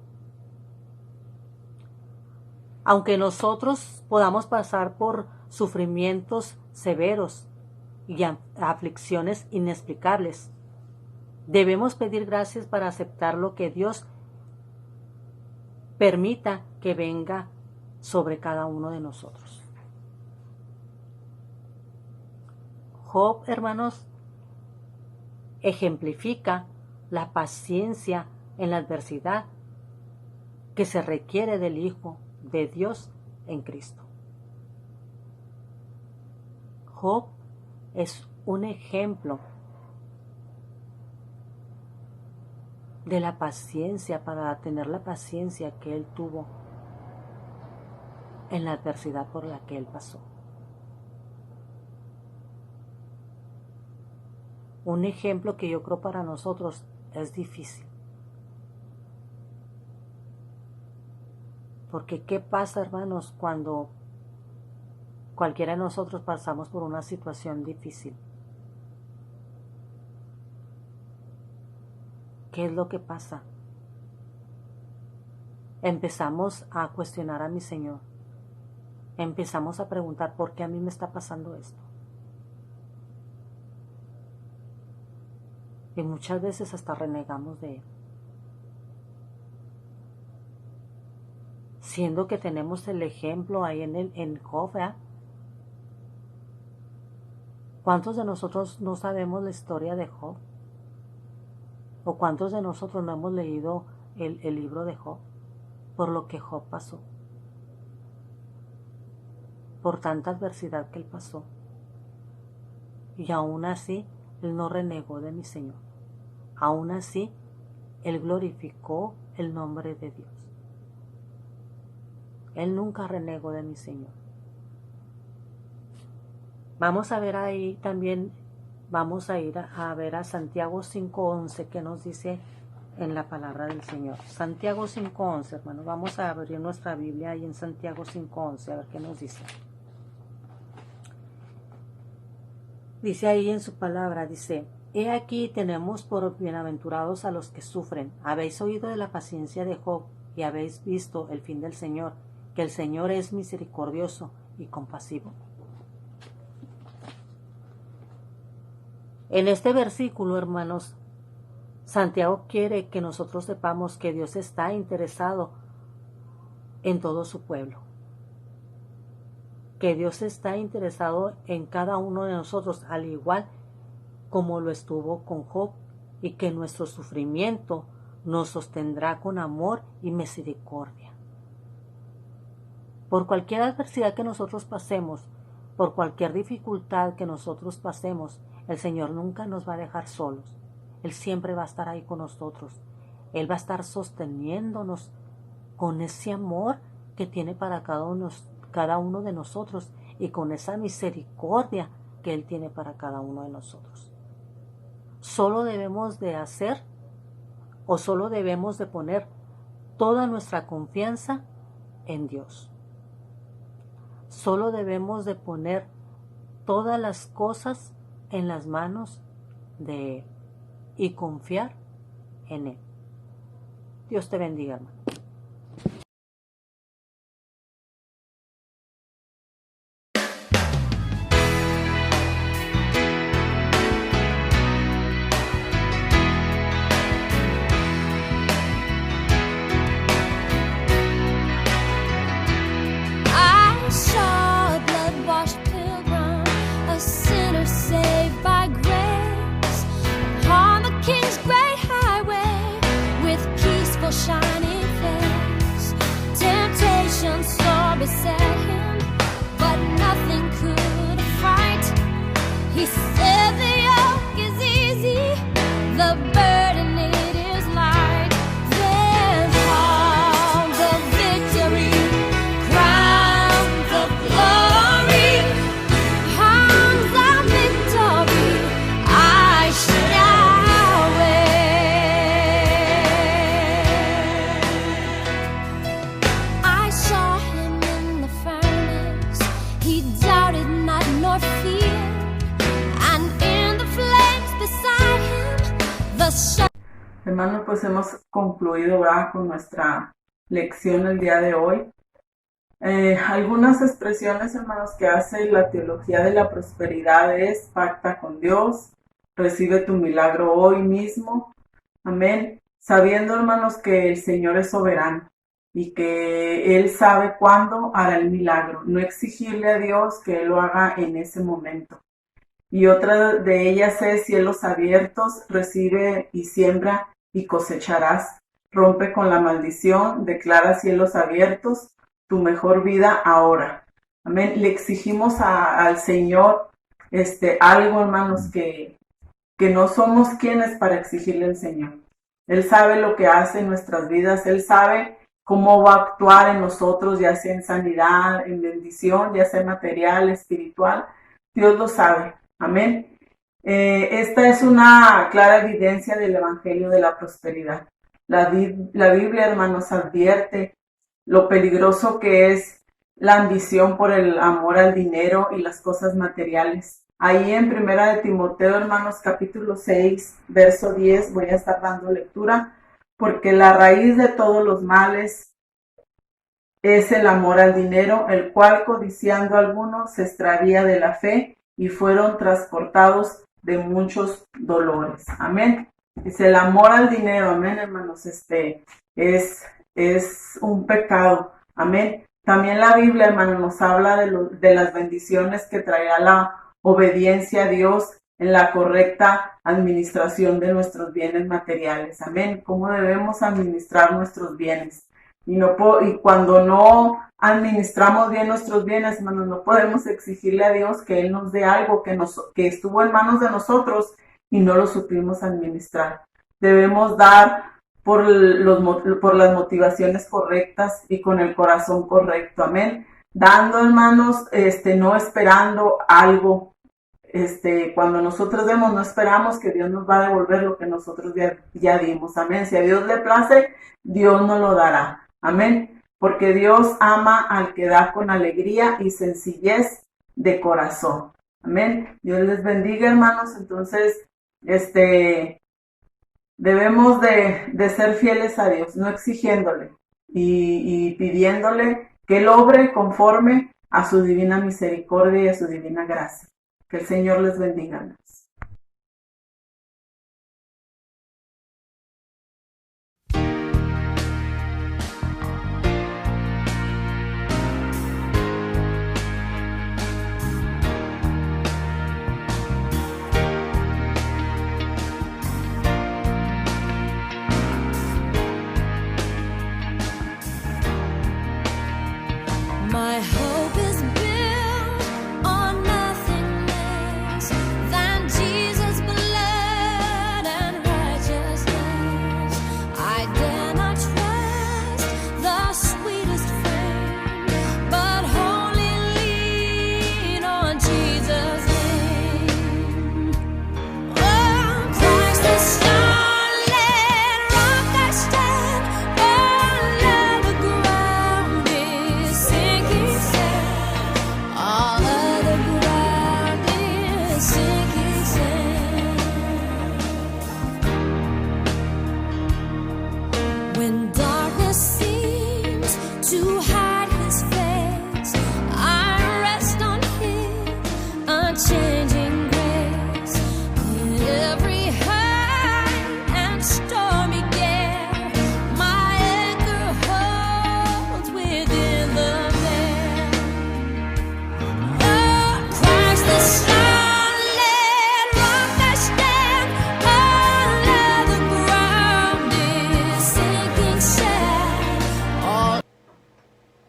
Aunque nosotros podamos pasar por sufrimientos severos y aflicciones inexplicables, debemos pedir gracias para aceptar lo que Dios permita que venga sobre cada uno de nosotros. Job, hermanos, ejemplifica la paciencia en la adversidad que se requiere del Hijo de Dios en Cristo. Job es un ejemplo de la paciencia, para tener la paciencia que él tuvo en la adversidad por la que él pasó. Un ejemplo que yo creo para nosotros es difícil. Porque ¿qué pasa, hermanos, cuando cualquiera de nosotros pasamos por una situación difícil? ¿Qué es lo que pasa? Empezamos a cuestionar a mi Señor. Empezamos a preguntar, ¿por qué a mí me está pasando esto? Y muchas veces hasta renegamos de Él. Siendo que tenemos el ejemplo ahí en Job, ¿verdad? ¿Cuántos de nosotros no sabemos la historia de Job? ¿O cuántos de nosotros no hemos leído el libro de Job? Por lo que Job pasó. Por tanta adversidad que él pasó. Y aún así, él no renegó de mi Señor. Aún así, él glorificó el nombre de Dios. Él nunca renegó de mi Señor. Vamos a ver ahí también, vamos a ir a ver a Santiago 5:11, que nos dice en la palabra del Señor. Santiago 5:11, hermano. Vamos a abrir nuestra Biblia ahí en Santiago 5:11, a ver qué nos dice. Dice ahí en su palabra, dice: He aquí tenemos por bienaventurados a los que sufren. Habéis oído de la paciencia de Job y habéis visto el fin del Señor, que el Señor es misericordioso y compasivo. En este versículo, hermanos, Santiago quiere que nosotros sepamos que Dios está interesado en todo su pueblo. Que Dios está interesado en cada uno de nosotros, al igual como lo estuvo con Job, y que nuestro sufrimiento nos sostendrá con amor y misericordia. Por cualquier adversidad que nosotros pasemos, por cualquier dificultad que nosotros pasemos, el Señor nunca nos va a dejar solos. Él siempre va a estar ahí con nosotros. Él va a estar sosteniéndonos con ese amor que tiene para cada uno de nosotros y con esa misericordia que Él tiene para cada uno de nosotros. Solo debemos de hacer o solo debemos de poner toda nuestra confianza en Dios. Solo debemos de poner todas las cosas en las manos de Él y confiar en Él. Dios te bendiga, hermano. I saw a blood-washed pilgrim, a sinner saved by grace, upon the King's great highway, with peaceful shining face. Temptation sore beset him, but nothing could fight. He said the yoke is easy, the burden it is light. Then all the victory, crowns of glory, arms of victory, I shall wear. I saw him in the furnace, he doubted not nor feared, and in the flames beside him, the sun. Hermanos, pues hemos concluido, ¿verdad?, con nuestra lección el día de hoy. Algunas expresiones, hermanos, que hace la teología de la prosperidad es: pacta con Dios, recibe tu milagro hoy mismo, amén, sabiendo, hermanos, que el Señor es soberano y que Él sabe cuándo hará el milagro, no exigirle a Dios que Él lo haga en ese momento. Y otra de ellas es: cielos abiertos, recibe y siembra y cosecharás, rompe con la maldición, declara cielos abiertos, tu mejor vida ahora. Amén. Le exigimos al Señor algo, hermanos, que no somos quienes para exigirle al Señor. Él sabe lo que hace en nuestras vidas, Él sabe cómo va a actuar en nosotros, ya sea en sanidad, en bendición, ya sea material, espiritual. Dios lo sabe. Amén. Esta es una clara evidencia del Evangelio de la prosperidad. La Biblia, hermanos, advierte lo peligroso que es la ambición por el amor al dinero y las cosas materiales. Ahí en Primera de Timoteo, hermanos, capítulo 6, verso 10, voy a estar dando lectura, porque la raíz de todos los males es el amor al dinero, el cual codiciando algunos se extravía de la fe y fueron transportados de muchos dolores. Amén. Es el amor al dinero, amén, hermanos, es un pecado. Amén. También la Biblia, hermanos, nos habla de las bendiciones que traerá la obediencia a Dios en la correcta administración de nuestros bienes materiales. Amén. ¿Cómo debemos administrar nuestros bienes? Y cuando no administramos bien nuestros bienes, hermanos, no podemos exigirle a Dios que Él nos dé algo que estuvo en manos de nosotros y no lo supimos administrar. Debemos dar por las motivaciones correctas y con el corazón correcto. Amén. Dando, hermanos, no esperando algo. Cuando nosotros demos, no esperamos que Dios nos va a devolver lo que nosotros ya dimos. Amén. Si a Dios le place, Dios nos lo dará. Amén. Porque Dios ama al que da con alegría y sencillez de corazón. Amén. Dios les bendiga, hermanos. Entonces, debemos de ser fieles a Dios, no exigiéndole y pidiéndole que Él obre conforme a su divina misericordia y a su divina gracia. Que el Señor les bendiga. My hope is built on nothing less than Jesus' blood and righteousness. I dare not trust the sweetest friend, but wholly lean on Jesus' name. Oh, Christ the solid rock I stand, all other ground is sinking sand. All other ground is sinking sand. When darkness seems to hide His face, I rest on His unchanging grace. In every high and stormy gale, my anchor holds within the veil. Oh, Christ the solid rock I stand, all other ground is sinking sand. All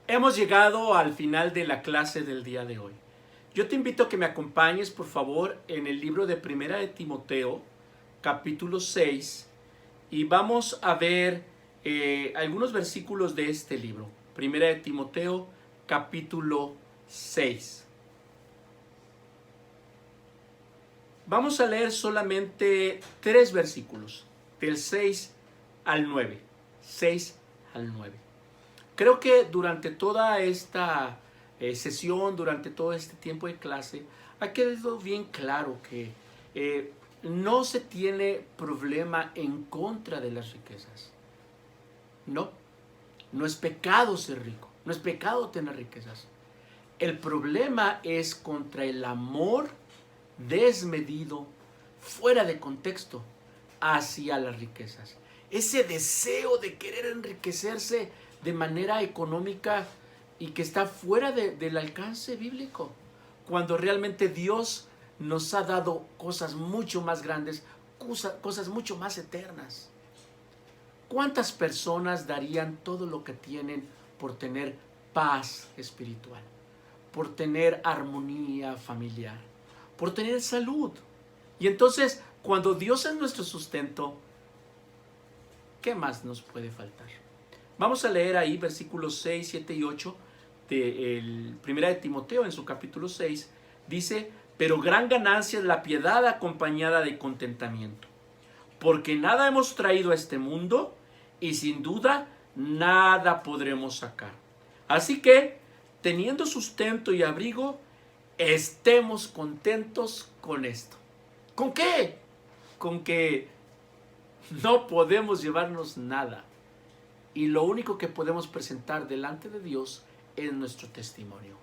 Hemos llegado al final de la clase del día de hoy. Yo te invito a que me acompañes, por favor, en el libro de Primera de Timoteo, capítulo 6, y vamos a ver algunos versículos de este libro. Primera de Timoteo, capítulo 6. Vamos a leer solamente 3 versículos, del 6 al 9. 6 al 9. Creo que durante toda esta sesión, durante todo este tiempo de clase, ha quedado bien claro que no se tiene problema en contra de las riquezas. No, no es pecado ser rico, no es pecado tener riquezas. El problema es contra el amor desmedido, fuera de contexto, hacia las riquezas. Ese deseo de querer enriquecerse de manera económica y que está fuera del alcance bíblico, cuando realmente Dios nos ha dado cosas mucho más grandes, cosas mucho más eternas. ¿Cuántas personas darían todo lo que tienen por tener paz espiritual, por tener armonía familiar, por tener salud? Y entonces, cuando Dios es nuestro sustento, ¿qué más nos puede faltar? Vamos a leer ahí versículos 6, 7 y 8 de Primera de Timoteo en su capítulo 6. Dice: pero gran ganancia es la piedad acompañada de contentamiento, porque nada hemos traído a este mundo y sin duda nada podremos sacar. Así que, teniendo sustento y abrigo, estemos contentos con esto. ¿Con qué? Con que no podemos llevarnos nada. Y lo único que podemos presentar delante de Dios es nuestro testimonio.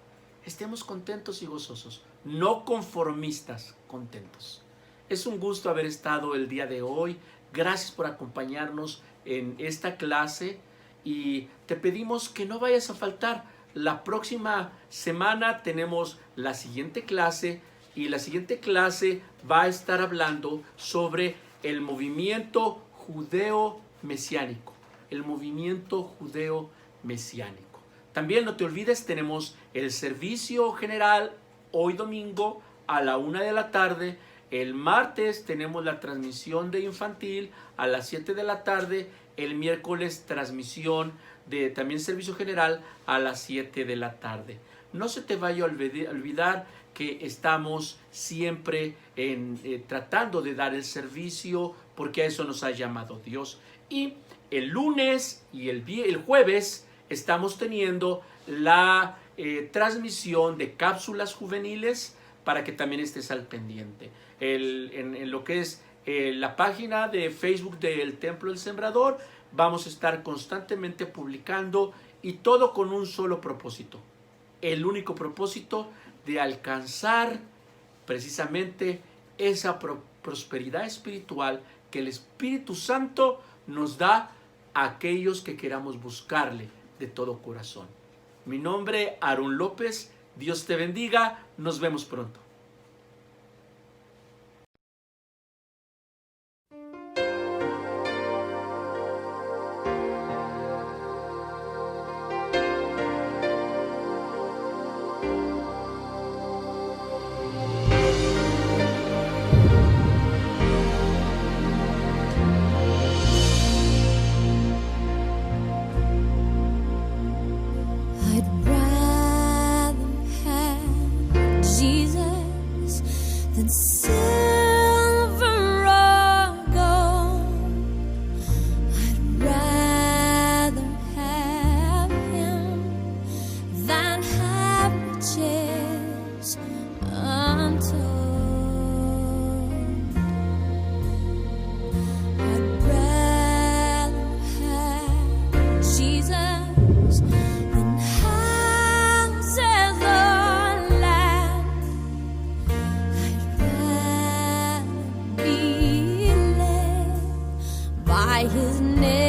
Estemos contentos y gozosos, no conformistas, contentos. Es un gusto haber estado el día de hoy. Gracias por acompañarnos en esta clase y te pedimos que no vayas a faltar. La próxima semana tenemos la siguiente clase y la siguiente clase va a estar hablando sobre el movimiento judeo-mesiánico. El movimiento judeo-mesiánico. También no te olvides, tenemos el servicio general hoy domingo a la 1 de la tarde. El martes tenemos la transmisión de infantil a las 7 de la tarde. El miércoles transmisión de también servicio general a las 7 de la tarde. No se te vaya a olvidar que estamos siempre tratando de dar el servicio porque a eso nos ha llamado Dios. Y el lunes y el jueves estamos teniendo la transmisión de cápsulas juveniles para que también estés al pendiente. En lo que es la página de Facebook del Templo del Sembrador, vamos a estar constantemente publicando y todo con un solo propósito. El único propósito de alcanzar precisamente esa prosperidad espiritual que el Espíritu Santo nos da a aquellos que queramos buscarle de todo corazón. Mi nombre, Aarón López. Dios te bendiga. Nos vemos pronto. I'd rather have Jesus than silver or gold. I'd rather have Him than have riches untold. I'd rather have Jesus than houses or land. I'd rather be led by His name.